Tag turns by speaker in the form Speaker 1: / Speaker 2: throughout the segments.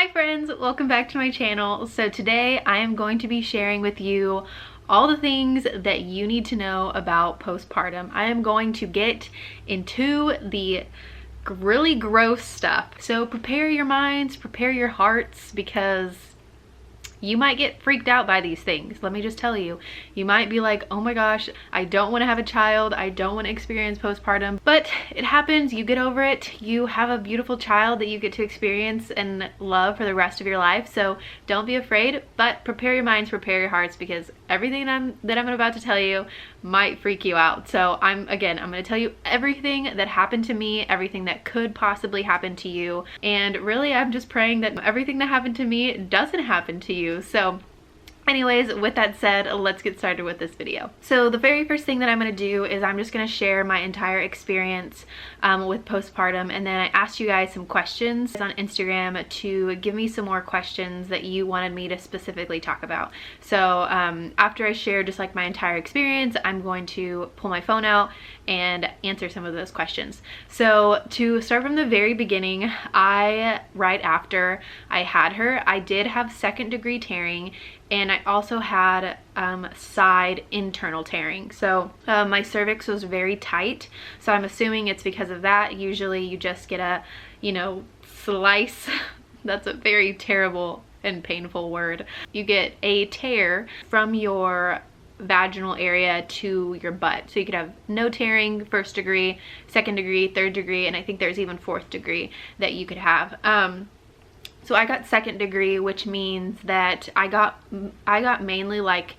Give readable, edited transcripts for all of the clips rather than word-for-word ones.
Speaker 1: Hi friends, welcome back to my channel. So today I am going to be sharing with you all the things that you need to know about postpartum. I am going to get into the really gross stuff. So prepare your minds, prepare your hearts, because you might get freaked out by these things. Let me just tell you, you might be like, oh my gosh, I don't want to have a child. I don't want to experience postpartum, but it happens. You get over it. You have a beautiful child that you get to experience and love for the rest of your life. So don't be afraid, but prepare your minds, prepare your hearts, because everything that I'm about to tell you might freak you out. So I'm going to tell you everything that happened to me, everything that could possibly happen to you. And really, I'm just praying that everything that happened to me doesn't happen to you. So anyways, with that said, let's get started with this video. So the very first thing that I'm going to do is I'm just going to share my entire experience with postpartum, and then I asked you guys some questions on Instagram to give me some more questions that you wanted me to specifically talk about. So after I share just like my entire experience, I'm going to pull my phone out and answer some of those questions. So to start from the very beginning, right after I had her, I did have second-degree tearing, and I also had side internal tearing. So my cervix was very tight, so I'm assuming it's because of that. Usually you just get a, slice. That's a very terrible and painful word. You get a tear from your vaginal area to your butt. So you could have no tearing, first degree, second degree, third degree, and I think there's even fourth degree that you could have. So I got second degree, which means that I got mainly like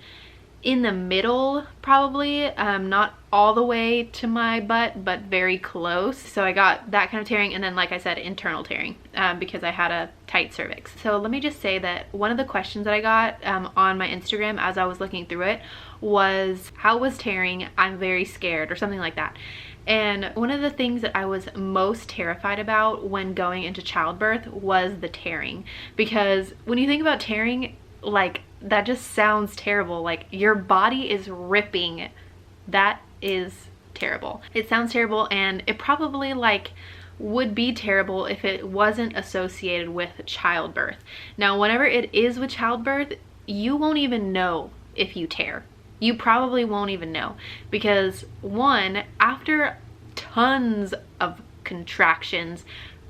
Speaker 1: in the middle, probably, not all the way to my butt, but very close. So I got that kind of tearing, and then, like I said, internal tearing, because I had a tight cervix. So let me just say that one of the questions that I got on my Instagram as I was looking through it was, how was tearing? I'm very scared, or something like that. And one of the things that I was most terrified about when going into childbirth was the tearing, because when you think about tearing, like, that just sounds terrible. Like, your body is ripping. That is terrible. It sounds terrible, and it probably would be terrible if it wasn't associated with childbirth. Now, whenever it is with childbirth, you won't even know if you tear. You probably won't even know, because one, after tons of contractions,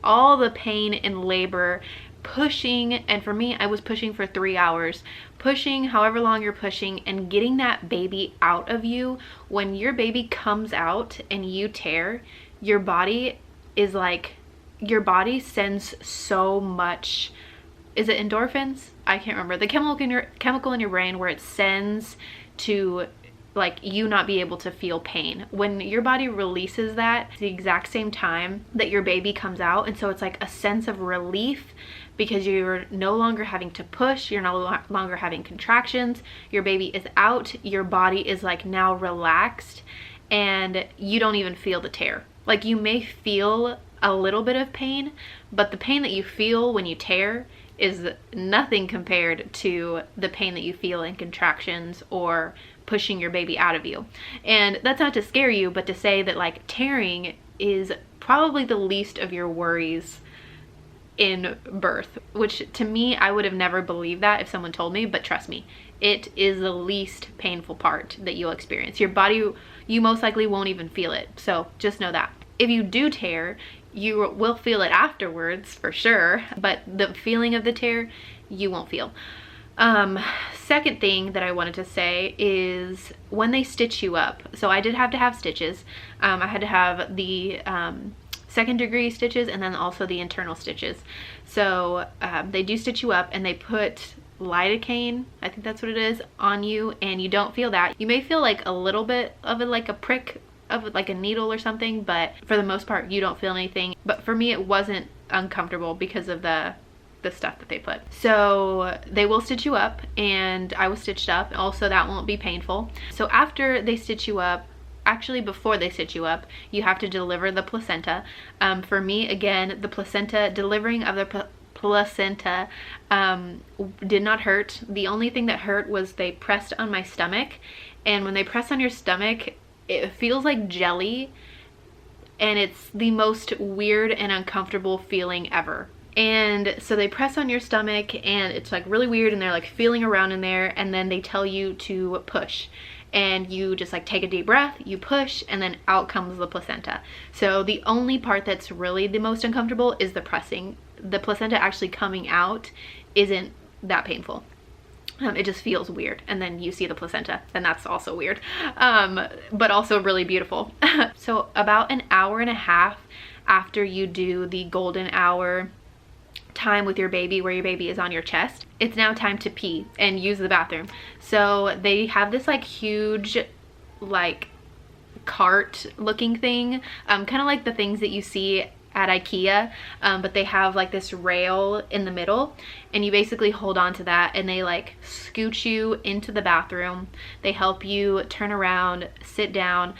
Speaker 1: all the pain in labor, pushing, and for me, I was pushing for 3 hours, pushing however long you're pushing, and getting that baby out of you. When your baby comes out and you tear, your body sends so much, is it endorphins? I can't remember. The chemical in your brain where it sends to you not be able to feel pain. When your body releases that, it's the exact same time that your baby comes out, and so it's like a sense of relief, because you're no longer having to push, you're no longer having contractions, your baby is out, your body is now relaxed, and you don't even feel the tear. You may feel a little bit of pain, but the pain that you feel when you tear is nothing compared to the pain that you feel in contractions or pushing your baby out of you. And that's not to scare you, but to say that tearing is probably the least of your worries in birth, which to me, I would have never believed that if someone told me, but trust me, it is the least painful part that you'll experience. Your body, you most likely won't even feel it. So just know that. If you do tear, you will feel it afterwards for sure, but the feeling of the tear, you won't feel. Second thing that I wanted to say is when they stitch you up. So I did have to have stitches. I had to have the second degree stitches, and then also the internal stitches. So they do stitch you up, and they put lidocaine, I think that's what it is, on you, and you don't feel that. You may feel a little bit of it, like a prick of a needle or something, but for the most part you don't feel anything. But for me, it wasn't uncomfortable because of the stuff that they put. So they will stitch you up, and I was stitched up also. That won't be painful. So after they stitch you up, actually before they stitch you up, you have to deliver the placenta. For me, again, the placenta, delivering of the placenta did not hurt. The only thing that hurt was they pressed on my stomach, and when they press on your stomach, it feels like jelly, and it's the most weird and uncomfortable feeling ever. And so they press on your stomach and it's like really weird, and they're like feeling around in there, and then they tell you to push. And you just like take a deep breath, you push, and then out comes the placenta. So the only part that's really the most uncomfortable is the pressing. The placenta actually coming out isn't that painful. It just feels weird, and then you see the placenta, and that's also weird, but also really beautiful. So about an hour and a half after you do the golden hour time with your baby, where your baby is on your chest, it's now time to pee and use the bathroom. So they have this like huge like cart looking thing, kind of like the things that you see at IKEA, but they have like this rail in the middle, and you basically hold on to that, and they like scoot you into the bathroom. They help you turn around, sit down.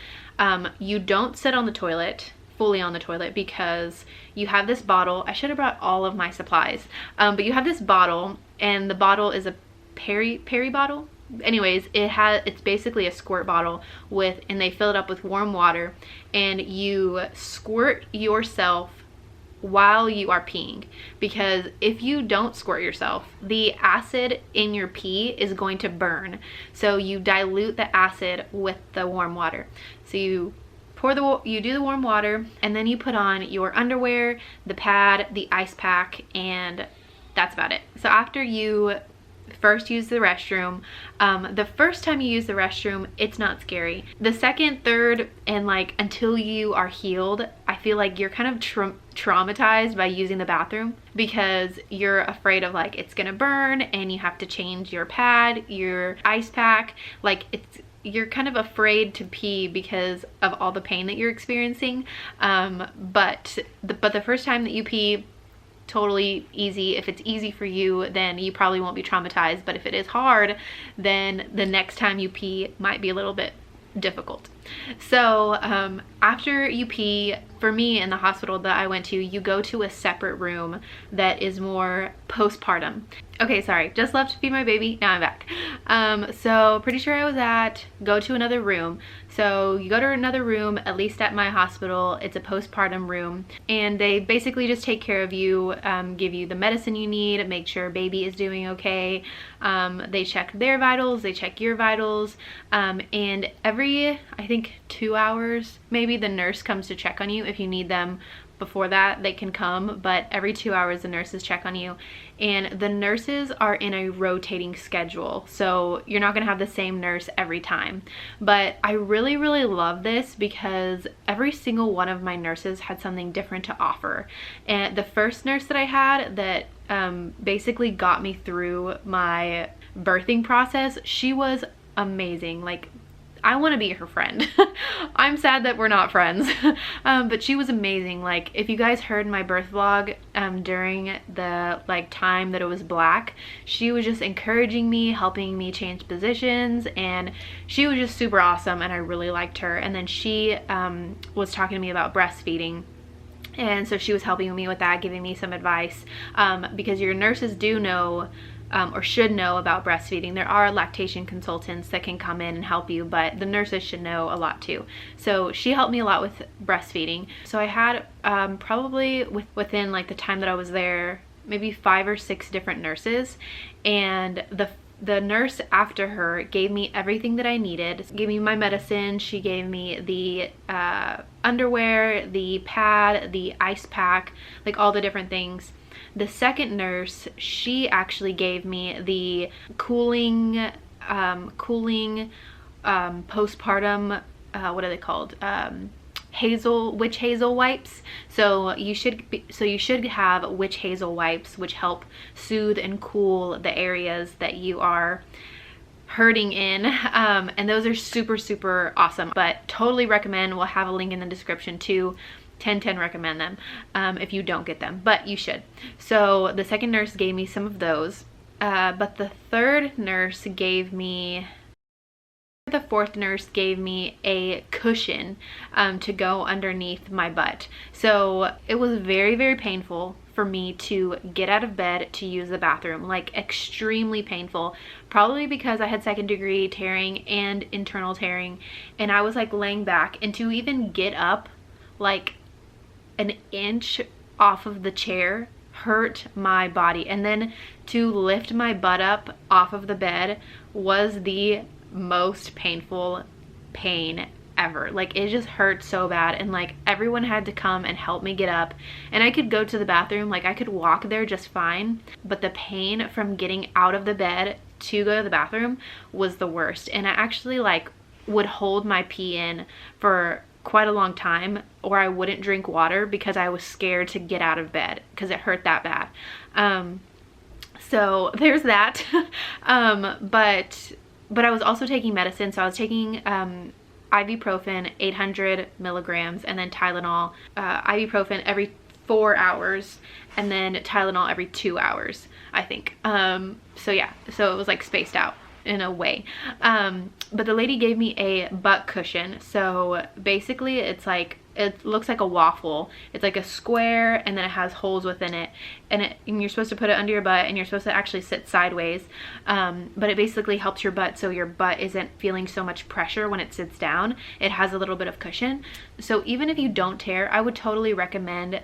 Speaker 1: You don't sit on the toilet, fully on the toilet, because you have this bottle. I should have brought all of my supplies, but you have this bottle, and the bottle is a peri bottle. Anyways, it's basically a squirt bottle and they fill it up with warm water, and you squirt yourself while you are peeing, because if you don't squirt yourself, the acid in your pee is going to burn. So you dilute the acid with the warm water. So you do the warm water, and then you put on your underwear, the pad, the ice pack, and that's about it. So after you first use the restroom, the first time you use the restroom, it's not scary. The second, third, and like until you are healed, I feel like you're kind of traumatized by using the bathroom, because you're afraid of like it's gonna burn, and you have to change your pad, your ice pack, like you're kind of afraid to pee because of all the pain that you're experiencing. But the first time that you pee, totally easy. If it's easy for you, then you probably won't be traumatized, but if it is hard, then the next time you pee might be a little bit difficult. So after you pee, for me in the hospital that I went to, you go to a separate room that is more postpartum. Okay, sorry, just left to feed my baby, now I'm back. So pretty sure I was go to another room. So you go to another room, at least at my hospital, it's a postpartum room, and they basically just take care of you, give you the medicine you need, make sure baby is doing okay. They check their vitals, they check your vitals, and every, I think 2 hours, maybe, the nurse comes to check on you. If you need them before that, they can come, but every 2 hours the nurses check on you, and the nurses are in a rotating schedule, so you're not gonna have the same nurse every time. But I really love this, because every single one of my nurses had something different to offer. And the first nurse that I had that basically got me through my birthing process, she was amazing. Like, I want to be her friend. I'm sad that we're not friends. But she was amazing. Like, if you guys heard my birth vlog during the like time that it was black, she was just encouraging me, helping me change positions, and she was just super awesome, and I really liked her. And then she was talking to me about breastfeeding, and so she was helping me with that, giving me some advice, because your nurses do know or should know about breastfeeding. There are lactation consultants that can come in and help you, but the nurses should know a lot too. So she helped me a lot with breastfeeding. So I had probably within like the time that I was there, maybe 5 or 6 different nurses, and the nurse after her gave me everything that I needed. Gave me my medicine, she gave me the underwear, the pad, the ice pack, like all the different things. The second nurse, she actually gave me the cooling postpartum, what are they called? Witch hazel wipes. So you should have witch hazel wipes, which help soothe and cool the areas that you are hurting in, and those are super awesome. But totally recommend. We'll have a link in the description too. 10/10 recommend them if you don't get them, but you should. So the second nurse gave me some of those, but the fourth nurse gave me a cushion to go underneath my butt. So it was very painful for me to get out of bed to use the bathroom, like extremely painful, probably because I had 2nd degree tearing and internal tearing, and I was like laying back, and to even get up like an inch off of the chair hurt my body. And then to lift my butt up off of the bed was the most painful pain ever. Like, it just hurt so bad, and like everyone had to come and help me get up, and I could go to the bathroom, like I could walk there just fine, but the pain from getting out of the bed to go to the bathroom was the worst. And I actually like would hold my pee in for quite a long time, or I wouldn't drink water because I was scared to get out of bed because it hurt that bad. So there's that. But I was also taking medicine. So I was taking ibuprofen 800 milligrams, and then Tylenol, ibuprofen every 4 hours, and then Tylenol every 2 hours, I think. So yeah, so it was like spaced out in a way. But the lady gave me a butt cushion. So basically it's like, it looks like a waffle. It's like a square, and then it has holes within it, and you're supposed to put it under your butt, and you're supposed to actually sit sideways. But it basically helps your butt, so your butt isn't feeling so much pressure when it sits down. It has a little bit of cushion. So even if you don't tear, I would totally recommend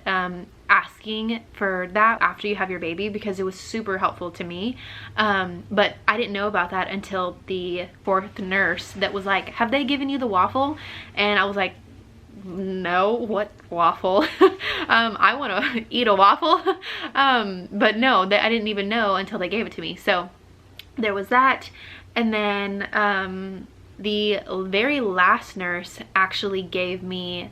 Speaker 1: asking for that after you have your baby, because it was super helpful to me. But I didn't know about that until the 4th nurse that was like, have they given you the waffle? And I was like, no, what waffle? I want to eat a waffle. But no, I didn't even know until they gave it to me. So there was that. And then the very last nurse actually gave me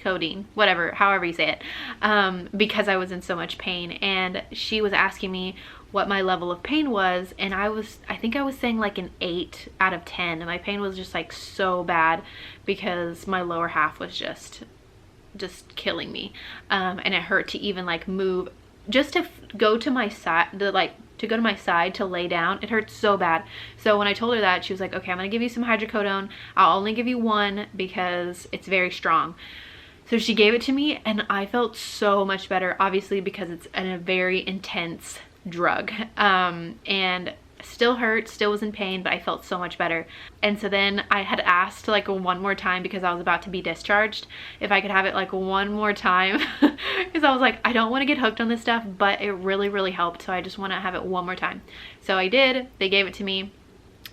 Speaker 1: codeine, whatever, however you say it, because I was in so much pain. And she was asking me what my level of pain was, and I think I was saying like an 8 out of 10, and my pain was just like so bad because my lower half was just killing me, and it hurt to even like move, just to go to my side, to go to my side to lay down. It hurt so bad. So when I told her that, she was like, okay, I'm gonna give you some hydrocodone. I'll only give you one because it's very strong. So she gave it to me, and I felt so much better, obviously because it's a very intense drug, and still hurt, still was in pain, but I felt so much better. And so then I had asked like one more time, because I was about to be discharged, if I could have it like one more time, because I was like, I don't want to get hooked on this stuff, but it really helped, so I just want to have it one more time. So I did. They gave it to me.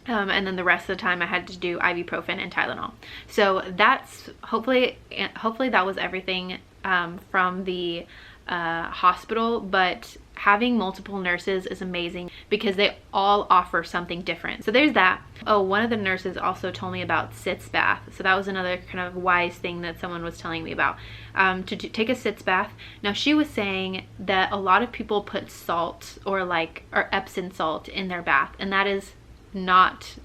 Speaker 1: And then the rest of the time I had to do ibuprofen and Tylenol. So that's hopefully that was everything from the hospital. But having multiple nurses is amazing because they all offer something different. So there's that. Oh, one of the nurses also told me about sitz bath. So that was another kind of wise thing that someone was telling me about, to take a sitz bath. Now she was saying that a lot of people put salt or Epsom salt in their bath, and that is not,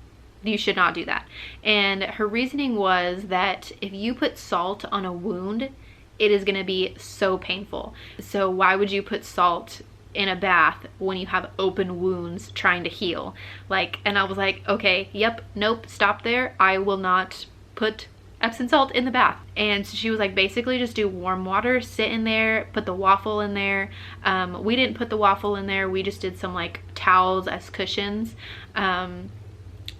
Speaker 1: you should not do that. And her reasoning was that if you put salt on a wound, it is going to be so painful. So why would you put salt in a bath when you have open wounds trying to heal? And I was like, okay, yep, nope, stop there. I will not put Epsom salt in the bath. And so she was like, basically just do warm water, sit in there, put the waffle in there. We didn't put the waffle in there. We just did some towels as cushions.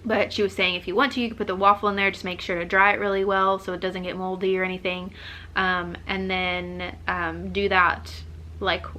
Speaker 1: But she was saying if you want to, you can put the waffle in there, just make sure to dry it really well so it doesn't get moldy or anything. And then do that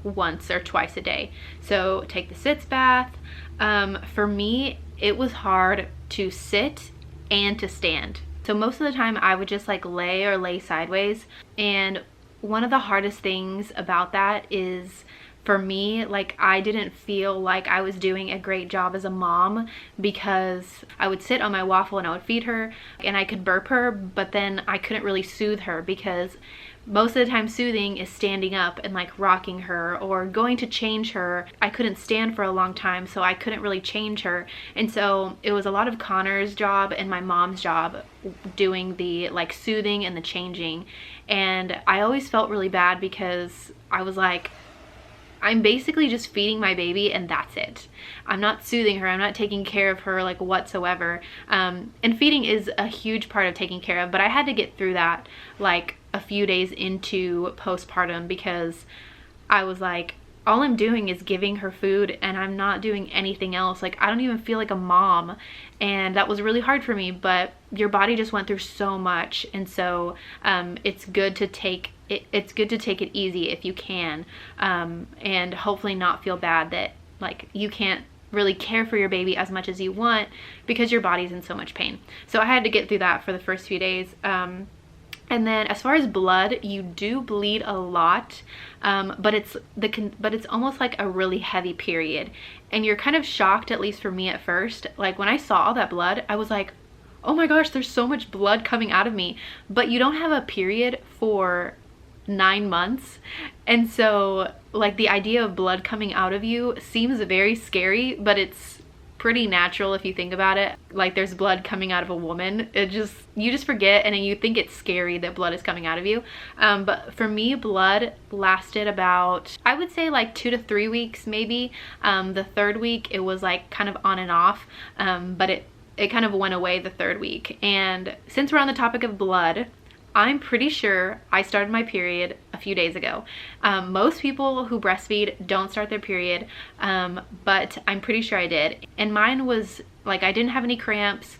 Speaker 1: once or twice a day. So take the sitz bath. For me, it was hard to sit and to stand. So most of the time I would just lay sideways. And one of the hardest things about that is, for me, I didn't feel like I was doing a great job as a mom, because I would sit on my waffle and I would feed her and I could burp her, but then I couldn't really soothe her, because most of the time soothing is standing up and rocking her or going to change her. I couldn't stand for a long time, so I couldn't really change her. And so it was a lot of Connor's job and my mom's job doing the soothing and the changing. And I always felt really bad because I was like, I'm basically just feeding my baby and that's it. I'm not soothing her. I'm not taking care of her whatsoever. And feeding is a huge part of taking care of, but I had to get through that a few days into postpartum, because I was like, all I'm doing is giving her food and I'm not doing anything else. I don't even feel like a mom. And that was really hard for me, but your body just went through so much. And so it's good to take it's good to take it easy if you can, and hopefully not feel bad that like you can't really care for your baby as much as you want because your body's in so much pain. So I had to get through that for the first few days. And then as far as blood, you do bleed a lot, but it's almost like a really heavy period, and you're kind of shocked, at least for me at first. Like when I saw all that blood, I was like, oh my gosh, there's so much blood coming out of me. But you don't have a period for 9 months, and so like the idea of blood coming out of you seems very scary, but it's pretty natural if you think about it. Like there's blood coming out of a woman, you just forget, and then you think it's scary that blood is coming out of you. But for me, blood lasted about, I would say like 2 to 3 weeks maybe. The third week it was like kind of on and off, but it kind of went away the third week. And since we're on the topic of blood, I'm pretty sure I started my period a few days ago. Most people who breastfeed don't start their period, but I'm pretty sure I did. And mine was like, I didn't have any cramps.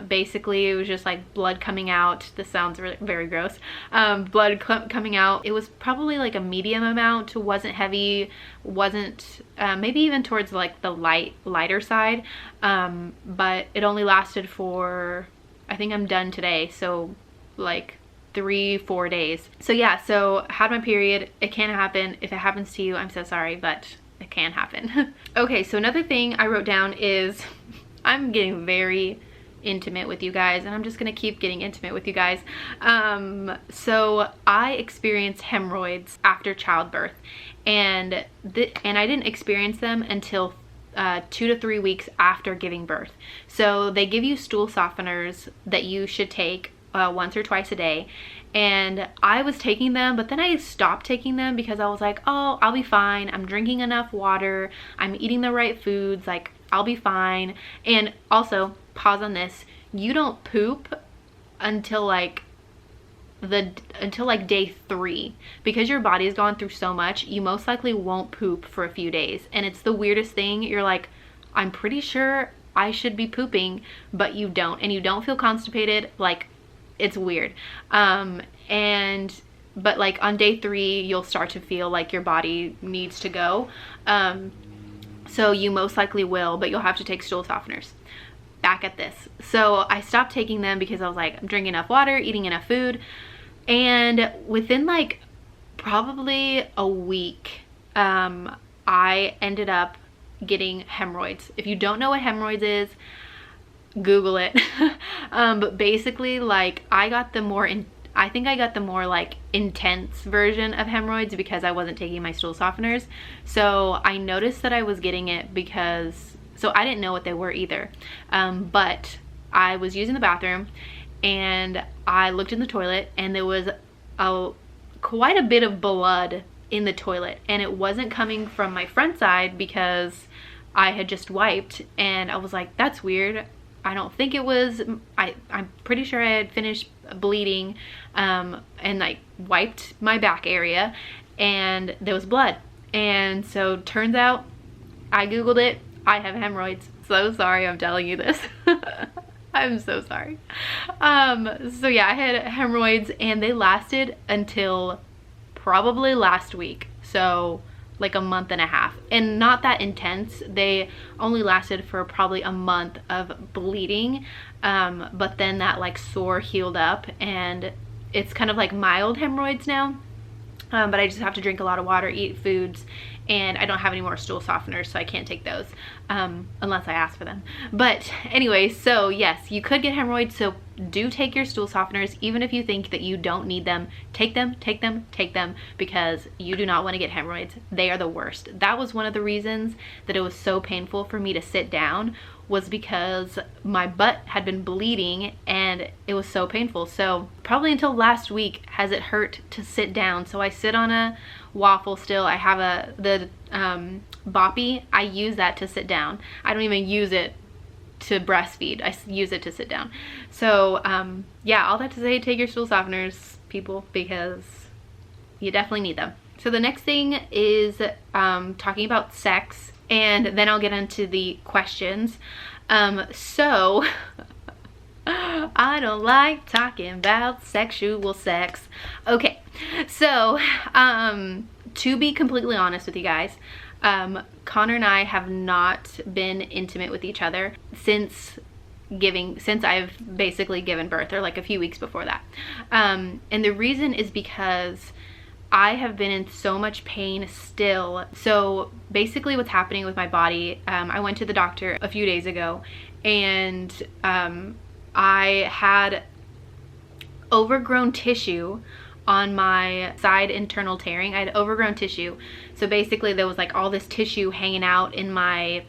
Speaker 1: Basically it was just like blood coming out. This sounds really, very gross. Blood coming out. It was probably like a medium amount, wasn't heavy, wasn't maybe even towards like the lighter side. But it only lasted for, I think I'm done today, so like 3-4 days. So yeah, so had my period. It can happen. If it happens to you, I'm so sorry, but it can happen. Okay, so another thing I wrote down is I'm getting very intimate with you guys, and I'm just gonna keep getting intimate with you guys. So I experienced hemorrhoids after childbirth, and I didn't experience them until 2 to 3 weeks after giving birth. So they give you stool softeners that you should take once or twice a day, and I was taking them, but then I stopped taking them because I was like, oh, I'll be fine, I'm drinking enough water, I'm eating the right foods, like I'll be fine. And also, pause on this, you don't poop until like day 3, because your body has gone through so much. You most likely won't poop for a few days, and it's the weirdest thing. You're like, I'm pretty sure I should be pooping, but you don't, and you don't feel constipated. Like, it's weird. But like on day 3 you'll start to feel like your body needs to go, so you most likely will, but you'll have to take stool softeners. Back at this, so I stopped taking them because I was like, I'm drinking enough water, eating enough food, and within like probably a week I ended up getting hemorrhoids. If you don't know what hemorrhoids is, Google it. But basically, like, I think I got the more like intense version of hemorrhoids because I wasn't taking my stool softeners. So I noticed that I was getting it because, so I didn't know what they were either. But I was using the bathroom and I looked in the toilet, and there was quite a bit of blood in the toilet, and it wasn't coming from my front side because I had just wiped, and I was like, that's weird. I don't think it was, I'm pretty sure I had finished bleeding, and I wiped my back area and there was blood. And so turns out, I Googled it, I have hemorrhoids. So sorry I'm telling you this. I'm so sorry. So yeah, I had hemorrhoids, and they lasted until probably last week. So like a month and a half, and not that intense. They only lasted for probably a month of bleeding, but then that like sore healed up, and it's kind of like mild hemorrhoids now. But I just have to drink a lot of water, eat foods, and I don't have any more stool softeners, so I can't take those unless I ask for them. But anyway, so yes, you could get hemorrhoids, so do take your stool softeners. Even if you think that you don't need them, take them, because you do not want to get hemorrhoids. They are the worst. That was one of the reasons that it was so painful for me to sit down, was because my butt had been bleeding and it was so painful. So probably until last week has it hurt to sit down. So I sit on a waffle still. I have the boppy. I use that to sit down. I don't even use it to breastfeed. I use it to sit down. So yeah, all that to say, take your stool softeners, people, because you definitely need them. So the next thing is talking about sex, and then I'll get into the questions. So I don't like talking about sexual sex. Okay, so to be completely honest with you guys, Connor and I have not been intimate with each other since I've basically given birth, or like a few weeks before that. And the reason is because I have been in so much pain still. So basically what's happening with my body, I went to the doctor a few days ago, and I had overgrown tissue on my side internal tearing. I had overgrown tissue. So basically there was like all this tissue hanging out in my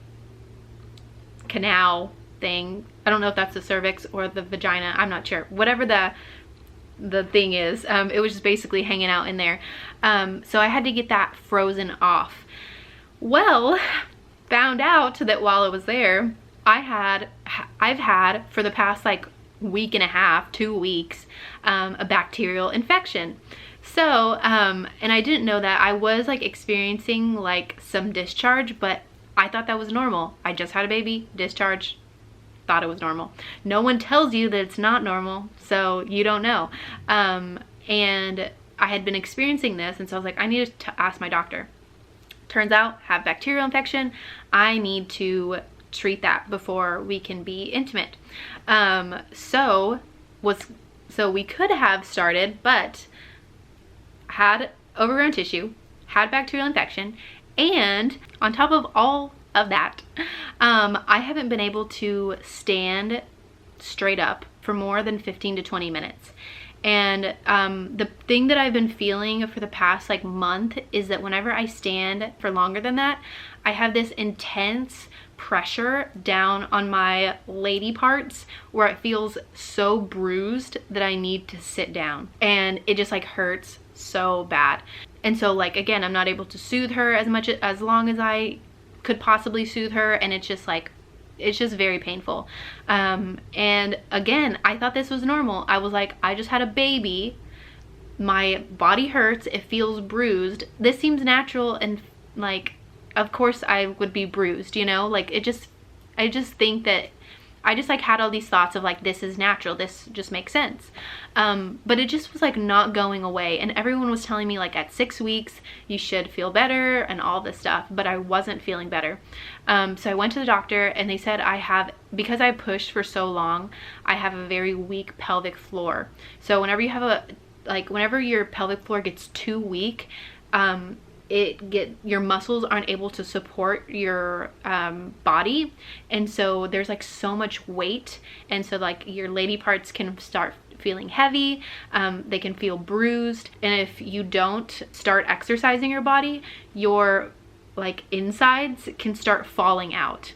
Speaker 1: canal thing. I don't know if that's the cervix or the vagina. I'm not sure. Whatever the thing is, it was just basically hanging out in there. So I had to get that frozen off. Well, found out that while it was there, I've had for the past like week and a half, 2 weeks, a bacterial infection. So, and I didn't know that. I was like experiencing like some discharge, but I thought that was normal. I just had a baby, discharge, thought it was normal. No one tells you that it's not normal, so you don't know. And I had been experiencing this, and so I was like, I need to ask my doctor. Turns out, have bacterial infection. I need to treat that before we can be intimate. So we could have started, but had overgrown tissue, had bacterial infection, and on top of all of that, I haven't been able to stand straight up for more than 15 to 20 minutes. And the thing that I've been feeling for the past like month is that whenever I stand for longer than that, I have this intense pressure down on my lady parts where it feels so bruised that I need to sit down, and it just like hurts so bad. And so like, again, I'm not able to soothe her as long as I could possibly soothe her, and it's just like, it's just very painful. And again, I thought this was normal. I was like, I just had a baby, my body hurts, it feels bruised, this seems natural, and like, of course I would be bruised, you know, like I just think that I just like had all these thoughts of like, this is natural, this just makes sense. But it just was like not going away, and everyone was telling me like at 6 weeks you should feel better and all this stuff, but I wasn't feeling better. So I went to the doctor, and they said because I pushed for so long, I have a very weak pelvic floor. So whenever you have whenever your pelvic floor gets too weak, your muscles aren't able to support your body, and so there's like so much weight, and so like your lady parts can start feeling heavy, they can feel bruised, and if you don't start exercising your body, your like insides can start falling out.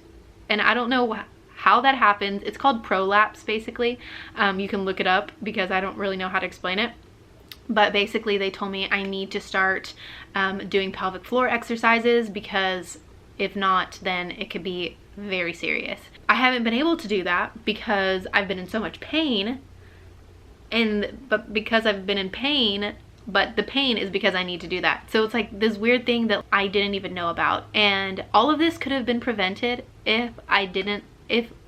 Speaker 1: And I don't know how that happens. It's called prolapse basically. You can look it up because I don't really know how to explain it. But basically they told me I need to start doing pelvic floor exercises, because if not, then it could be very serious. I haven't been able to do that because I've been in so much pain, but because I've been in pain, but the pain is because I need to do that. So it's like this weird thing that I didn't even know about. And all of this could have been prevented if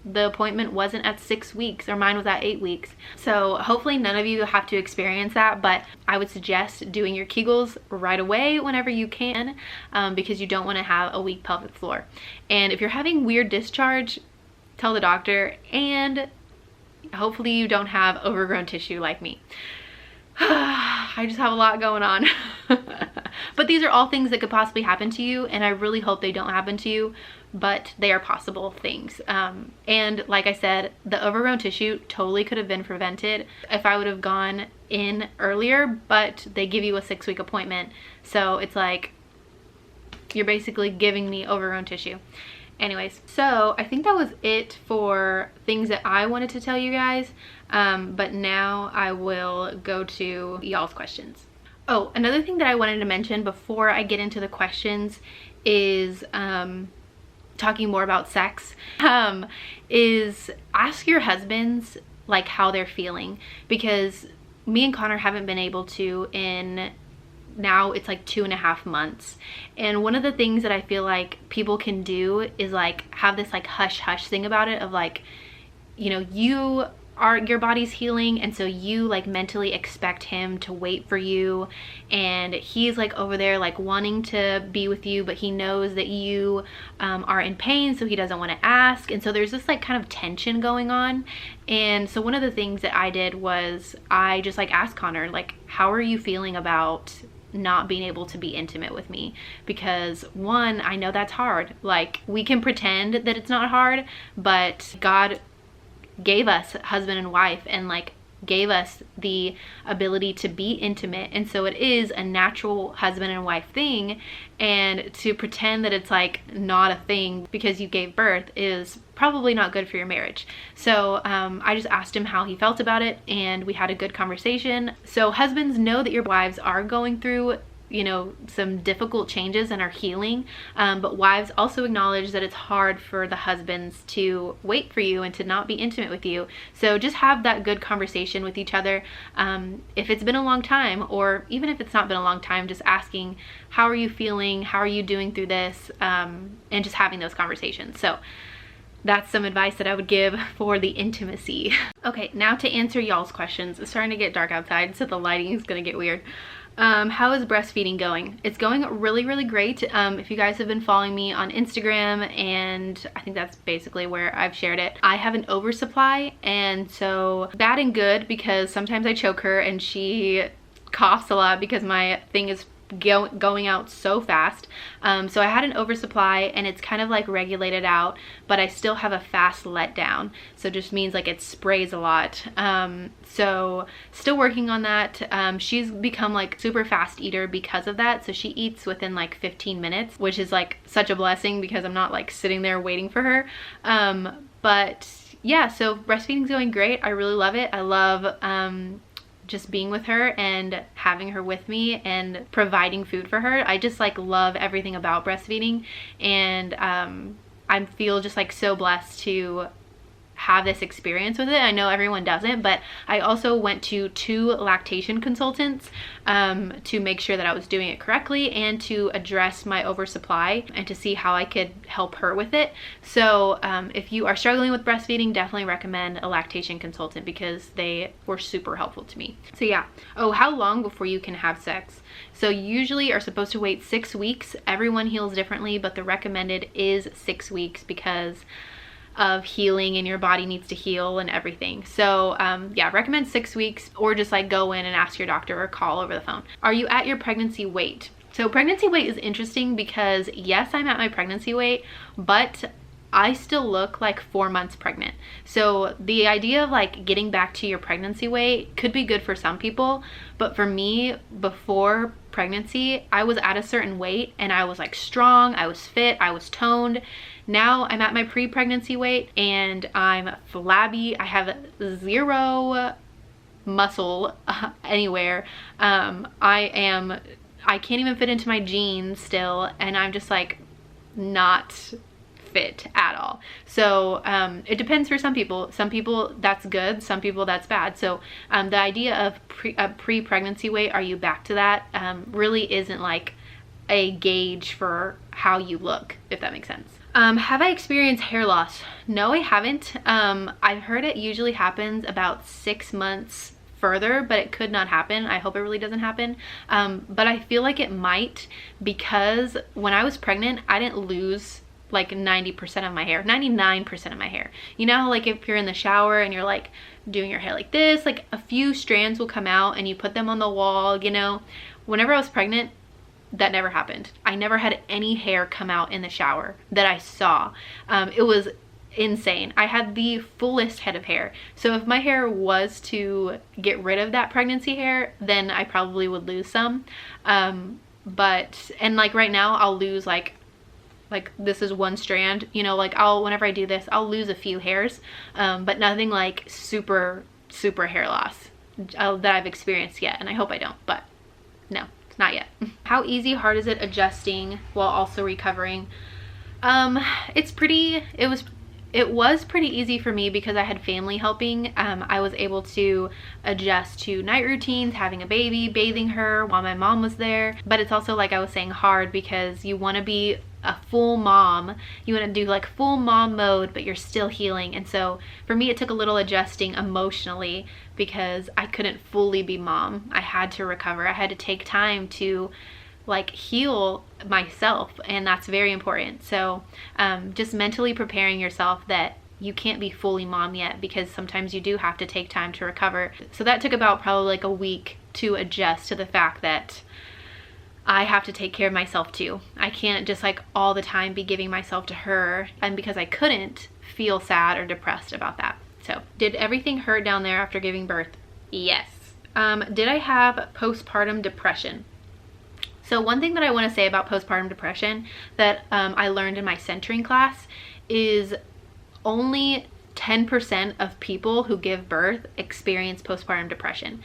Speaker 1: the appointment wasn't at 6 weeks, or mine was at 8 weeks. So hopefully none of you have to experience that, but I would suggest doing your Kegels right away whenever you can, because you don't want to have a weak pelvic floor. And if you're having weird discharge, tell the doctor, and hopefully you don't have overgrown tissue like me. I just have a lot going on. But these are all things that could possibly happen to you, and I really hope they don't happen to you, but they are possible things. And like I said, the overgrown tissue totally could have been prevented if I would have gone in earlier, but they give you a 6-week appointment, so it's like you're basically giving me overgrown tissue. Anyways, so I think that was it for things that I wanted to tell you guys, but now I will go to y'all's questions. Oh, another thing that I wanted to mention before I get into the questions is talking more about sex, is ask your husbands like how they're feeling, because me and Connor haven't been able to in now it's like 2.5 months. And one of the things that I feel like people can do is like have this like hush hush thing about it, of like, you know, you your body's healing, and so you like mentally expect him to wait for you, and he's like over there like wanting to be with you, but he knows that you are in pain, so he doesn't want to ask. And so there's this like kind of tension going on. And so one of the things that I did was I just like asked Connor, like, how are you feeling about not being able to be intimate with me? Because one, I know that's hard. Like, we can pretend that it's not hard, but God gave us husband and wife, and like gave us the ability to be intimate, and so it is a natural husband and wife thing. And to pretend that it's like not a thing because you gave birth is probably not good for your marriage. So I just asked him how he felt about it, and we had a good conversation. So husbands, know that your wives are going through, you know, some difficult changes and are healing, but wives also acknowledge that it's hard for the husbands to wait for you and to not be intimate with you. So just have that good conversation with each other. If it's been a long time, or even if it's not been a long time, just asking, how are you feeling? How are you doing through this? And just having those conversations. So that's some advice that I would give for the intimacy. Okay, now to answer y'all's questions. It's starting to get dark outside, so the lighting is gonna get weird. How is breastfeeding going? It's going really, really great. If you guys have been following me on Instagram, and I think that's basically where I've shared it, I have an oversupply, and so bad and good, because sometimes I choke her and she coughs a lot because my thing is going out so fast. So I had an oversupply, and it's kind of like regulated out, but I still have a fast letdown, so it just means like it sprays a lot. So still working on that. She's become like super fast eater because of that, so she eats within like 15 minutes, which is like such a blessing because I'm not like sitting there waiting for her. But yeah, so breastfeeding's going great. I really love it. I love just being with her and having her with me and providing food for her. I just like love everything about breastfeeding, and I feel just like so blessed to have this experience with it. I know everyone doesn't, but I also went to 2 lactation consultants to make sure that I was doing it correctly, and to address my oversupply, and to see how I could help her with it. So if you are struggling with breastfeeding, definitely recommend a lactation consultant, because they were super helpful to me. So yeah. Oh, how long before you can have sex? So you usually are supposed to wait 6 weeks. Everyone heals differently, but the recommended is 6 weeks because of healing, and your body needs to heal and everything. So yeah, recommend 6 weeks, or just like go in and ask your doctor or call over the phone. Are you at your pregnancy weight? So pregnancy weight is interesting because yes, I'm at my pregnancy weight, but I still look like 4 months pregnant. So the idea of like getting back to your pregnancy weight could be good for some people, but for me, before pregnancy, I was at a certain weight and I was like strong, I was fit, I was toned. Now I'm at my pre-pregnancy weight and I'm flabby. I have 0 muscle anywhere. I can't even fit into my jeans still, and I'm just like not fit at all. So it depends for some people. Some people that's good, some people that's bad. So the idea of pre-pregnancy weight, are you back to that, really isn't like a gauge for how you look, if that makes sense. Have I experienced hair loss? No, I haven't. I've heard it usually happens about 6 months further, but it could not happen. I hope it really doesn't happen. But I feel like it might, because when I was pregnant, I didn't lose like 90% of my hair, 99% of my hair. You know, like if you're in the shower and you're like doing your hair like this, like a few strands will come out and you put them on the wall, you know. Whenever I was pregnant, that never happened. I never had any hair come out in the shower that I saw. It was insane. I had the fullest head of hair. So if my hair was to get rid of that pregnancy hair, then I probably would lose some. And like right now, I'll lose like this is 1 strand, you know, like whenever I do this, I'll lose a few hairs, but nothing like super hair loss that I've experienced yet. And I hope I don't, but no. Not yet. How easy, hard is it adjusting while also recovering? It was pretty easy for me because I had family helping. I was able to adjust to night routines, having a baby, bathing her while my mom was there. But it's also, like I was saying, hard because you want to be a full mom. You want to do like full mom mode, but you're still healing. And so for me, it took a little adjusting emotionally because I couldn't fully be mom. I had to recover. I had to take time to like heal myself, and that's very important. So just mentally preparing yourself that you can't be fully mom yet, because sometimes you do have to take time to recover. So that took about probably like a week to adjust to the fact that I have to take care of myself too. I can't just like all the time be giving myself to her, and because I couldn't feel sad or depressed about that. So did everything hurt down there after giving birth? Yes. Did I have postpartum depression? So one thing that I want to say about postpartum depression that I learned in my centering class is only 10% of people who give birth experience postpartum depression.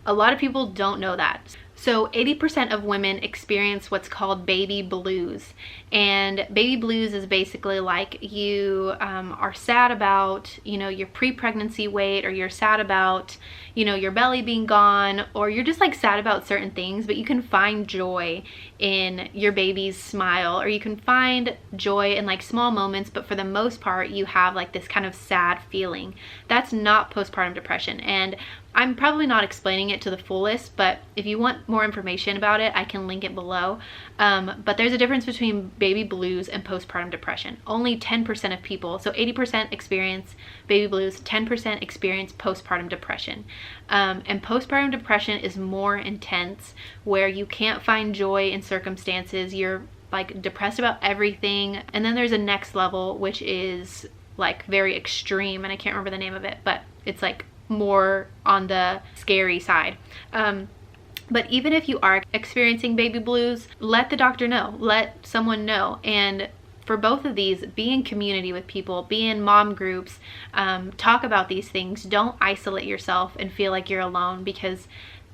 Speaker 1: A lot of people don't know that. So 80% of women experience what's called baby blues. And baby blues is basically like you are sad about, you know, your pre-pregnancy weight, or you're sad about, you know, your belly being gone, or you're just like sad about certain things, but you can find joy in your baby's smile, or you can find joy in like small moments, but for the most part you have like this kind of sad feeling. That's not postpartum depression, and I'm probably not explaining it to the fullest, but if you want more information about it, I can link it below. But there's a difference between baby blues and postpartum depression. Only 10% of people, so 80% experience baby blues, 10% experience postpartum depression. And postpartum depression is more intense, where you can't find joy in circumstances, you're like depressed about everything. And then there's a next level, which is like very extreme, and I can't remember the name of it, but it's like more on the scary side. But even if you are experiencing baby blues, let the doctor know, let someone know. And for both of these, be in community with people, be in mom groups, talk about these things. Don't isolate yourself and feel like you're alone, because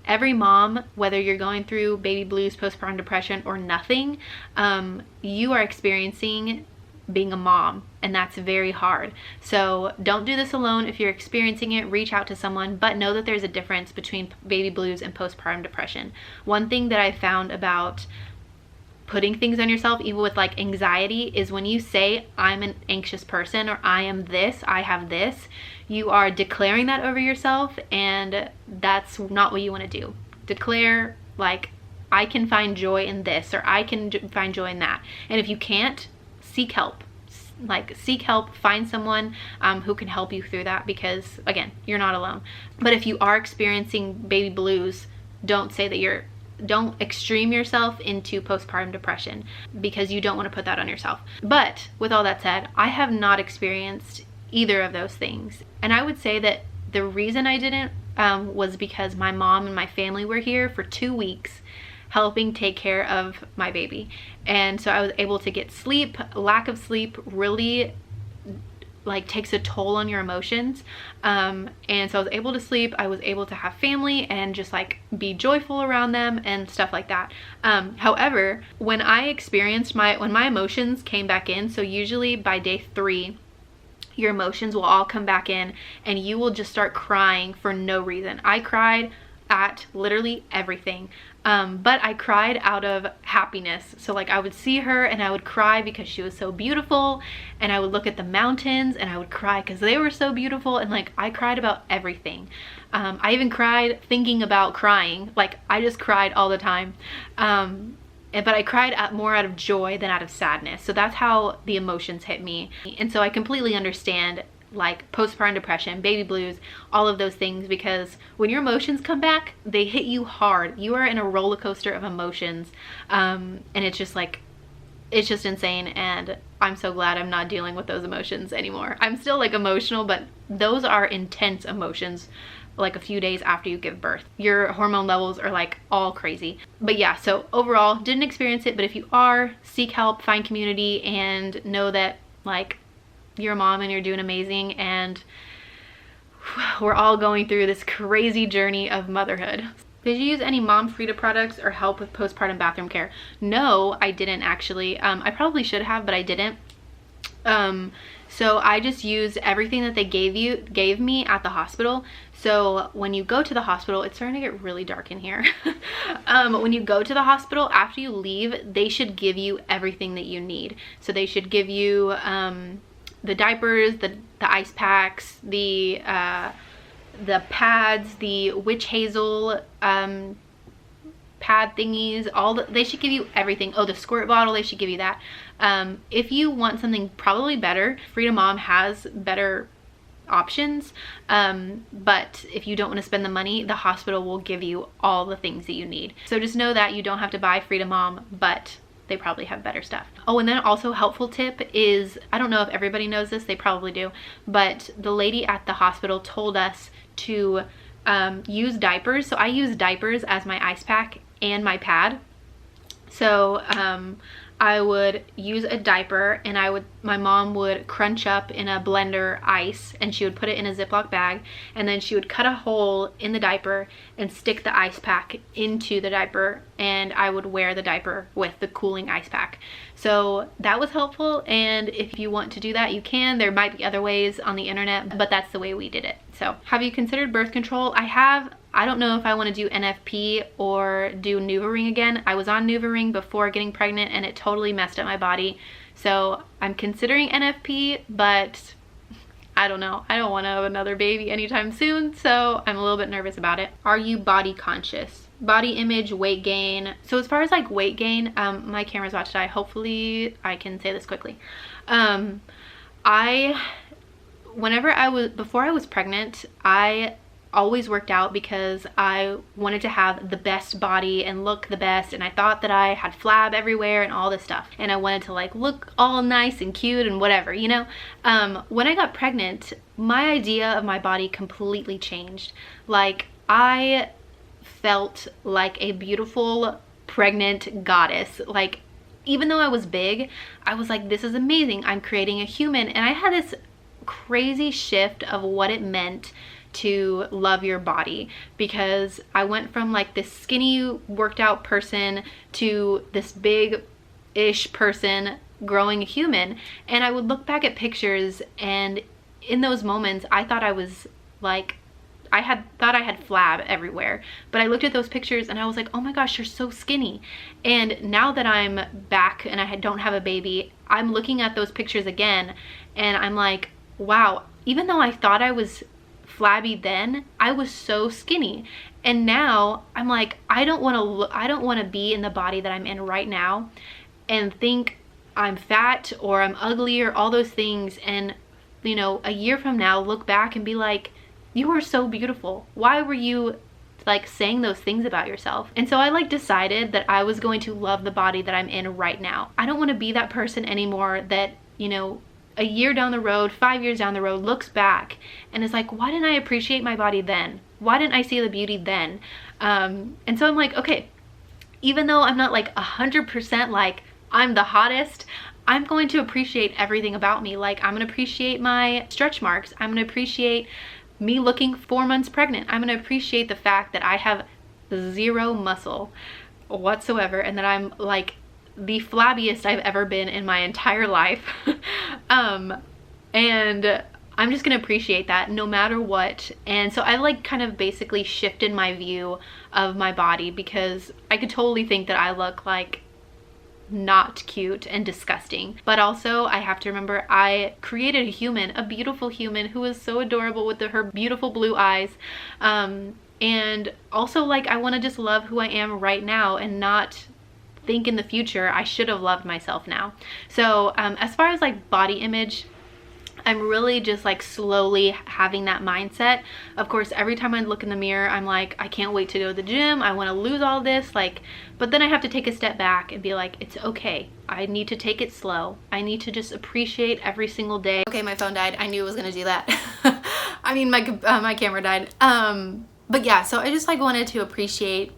Speaker 1: every mom, whether you're going through baby blues, postpartum depression, or nothing, you are experiencing being a mom, and that's very hard. So don't do this alone. If you're experiencing it, reach out to someone, but know that there's a difference between baby blues and postpartum depression. One thing that I found about putting things on yourself, even with like anxiety, is when you say I'm an anxious person, or I am this, I have this, you are declaring that over yourself, and that's not what you want to do. Declare like, I can find joy in this, or I can find joy in that. And if you can't, seek help. Like, seek help, find someone who can help you through that, because again, you're not alone. But if you are experiencing baby blues, don't say that don't extreme yourself into postpartum depression, because you don't want to put that on yourself. But with all that said, I have not experienced either of those things. And I would say that the reason I didn't was because my mom and my family were here for 2 weeks helping take care of my baby. And so I was able to get sleep. Lack of sleep really like takes a toll on your emotions. And so I was able to sleep. I was able to have family and just like be joyful around them and stuff like that. However, when I experienced when my emotions came back in, so usually by day 3, your emotions will all come back in and you will just start crying for no reason. I cried at literally everything. But I cried out of happiness. So like I would see her and I would cry because she was so beautiful, and I would look at the mountains and I would cry because they were so beautiful, and like I cried about everything. I even cried thinking about crying. Like I just cried all the time. But I cried more out of joy than out of sadness. So that's how the emotions hit me. And so I completely understand like postpartum depression, baby blues, all of those things, because when your emotions come back, they hit you hard. You are in a roller coaster of emotions, and it's just like, it's just insane. And I'm so glad I'm not dealing with those emotions anymore. I'm still like emotional, but those are intense emotions. Like a few days after you give birth, your hormone levels are like all crazy. But yeah, so overall didn't experience it, but if you are, seek help, find community, and know that like you're a mom and you're doing amazing, and we're all going through this crazy journey of motherhood. Did you use any Mom Frida products or help with postpartum bathroom care? No, I didn't actually. I probably should have, but I didn't. So I just used everything that they gave me at the hospital. So when you go to the hospital, it's starting to get really dark in here. When you go to the hospital, after you leave, they should give you everything that you need. So they should give you the diapers, the ice packs, the pads, the witch hazel pad thingies, they should give you everything. Oh, the squirt bottle, they should give you that. If you want something probably better, FridaMom has better options, but if you don't want to spend the money, the hospital will give you all the things that you need. So just know that you don't have to buy FridaMom, but they probably have better stuff. Oh, and then also helpful tip is, I don't know if everybody knows this, they probably do, but the lady at the hospital told us to use diapers. So I use diapers as my ice pack and my pad. So I would use a diaper, and my mom would crunch up in a blender ice, and she would put it in a Ziploc bag, and then she would cut a hole in the diaper and stick the ice pack into the diaper, and I would wear the diaper with the cooling ice pack. So that was helpful, and if you want to do that, you can. There might be other ways on the internet, but that's the way we did it. So have you considered birth control? I don't know if I want to do NFP or do NuvaRing again. I was on NuvaRing before getting pregnant, and it totally messed up my body. So I'm considering NFP, but I don't know. I don't want to have another baby anytime soon, so I'm a little bit nervous about it. Are you body conscious? Body image, weight gain. So as far as like weight gain, my camera's about to die. Hopefully I can say this quickly. Before I was pregnant, I always worked out because I wanted to have the best body and look the best, and I thought that I had flab everywhere and all this stuff, and I wanted to like look all nice and cute and whatever, you know. When I got pregnant, my idea of my body completely changed. Like, I felt like a beautiful pregnant goddess. Like, even though I was big, I was like, this is amazing, I'm creating a human. And I had this crazy shift of what it meant to love your body, because I went from like this skinny worked out person to this big-ish person growing a human. And I would look back at pictures, and in those moments I thought I was like, I thought I had flab everywhere, but I looked at those pictures and I was like, oh my gosh, you're so skinny. And now that I'm back and I don't have a baby, I'm looking at those pictures again, and I'm like, wow, even though I thought I was flabby then, I was so skinny. And now I'm like, I don't want to be in the body that I'm in right now and think I'm fat or I'm ugly or all those things, and you know, a year from now look back and be like, you were so beautiful. Why were you like saying those things about yourself? And so I like decided that I was going to love the body that I'm in right now. I don't want to be that person anymore that, you know, a year down the road, 5 years down the road, looks back and is like, why didn't I appreciate my body then? Why didn't I see the beauty then? And so I'm like, okay, even though I'm not like 100% like I'm the hottest, I'm going to appreciate everything about me. Like, I'm gonna appreciate my stretch marks. I'm gonna appreciate me looking 4 months pregnant. I'm gonna appreciate the fact that I have zero muscle whatsoever, and that I'm like the flabbiest I've ever been in my entire life. And I'm just gonna appreciate that no matter what. And so I like kind of basically shifted my view of my body, because I could totally think that I look like not cute and disgusting, but also I have to remember I created a human, a beautiful human who is so adorable with her beautiful blue eyes. And also, like, I want to just love who I am right now and not think in the future I should have loved myself now. So as far as like body image, I'm really just like slowly having that mindset. Of course, every time I look in the mirror, I'm like, I can't wait to go to the gym. I want to lose all this, like, but then I have to take a step back and be like, it's okay. I need to take it slow. I need to just appreciate every single day. Okay, my phone died. I knew it was gonna do that. I mean, my camera died. But yeah, so I just like wanted to appreciate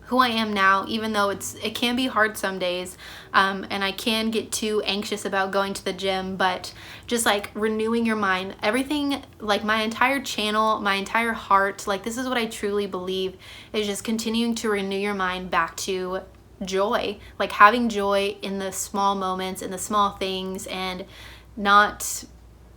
Speaker 1: who I am now, even though it can be hard some days, and I can get too anxious about going to the gym, but just like renewing your mind, everything, like my entire channel, my entire heart, like this is what I truly believe, is just continuing to renew your mind back to joy, like having joy in the small moments, in the small things, and not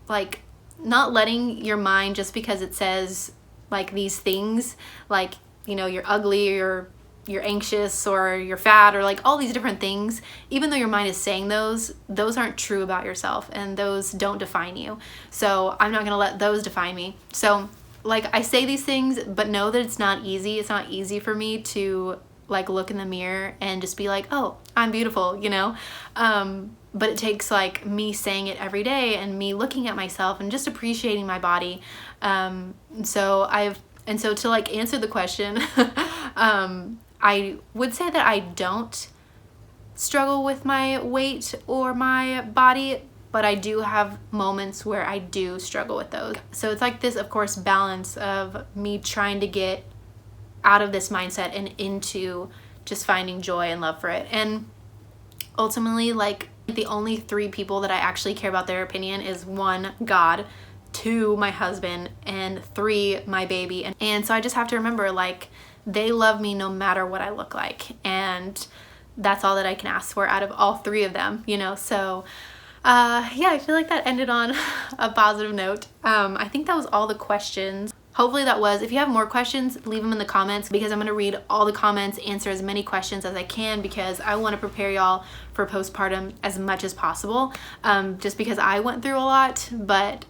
Speaker 1: letting your mind, just because it says like these things, like, you know, you're ugly, or you're anxious, or you're fat, or like all these different things, even though your mind is saying those aren't true about yourself, and those don't define you. So I'm not gonna let those define me. So like, I say these things, but know that it's not easy. It's not easy for me to like look in the mirror and just be like, oh, I'm beautiful, you know? But it takes like me saying it every day, and me looking at myself and just appreciating my body. So to like answer the question, I would say that I don't struggle with my weight or my body, but I do have moments where I do struggle with those. So it's like this, of course, balance of me trying to get out of this mindset and into just finding joy and love for it. And ultimately, like, the only 3 people that I actually care about their opinion is 1, God, 2, my husband, and 3, my baby. And so I just have to remember, like, they love me no matter what I look like, and that's all that I can ask for out of all 3 of them, you know? So yeah, I feel like that ended on a positive note. I think that was all the questions. Hopefully that was. If you have more questions, leave them in the comments, because I'm going to read all the comments, answer as many questions as I can, because I want to prepare y'all for postpartum as much as possible, just because I went through a lot. But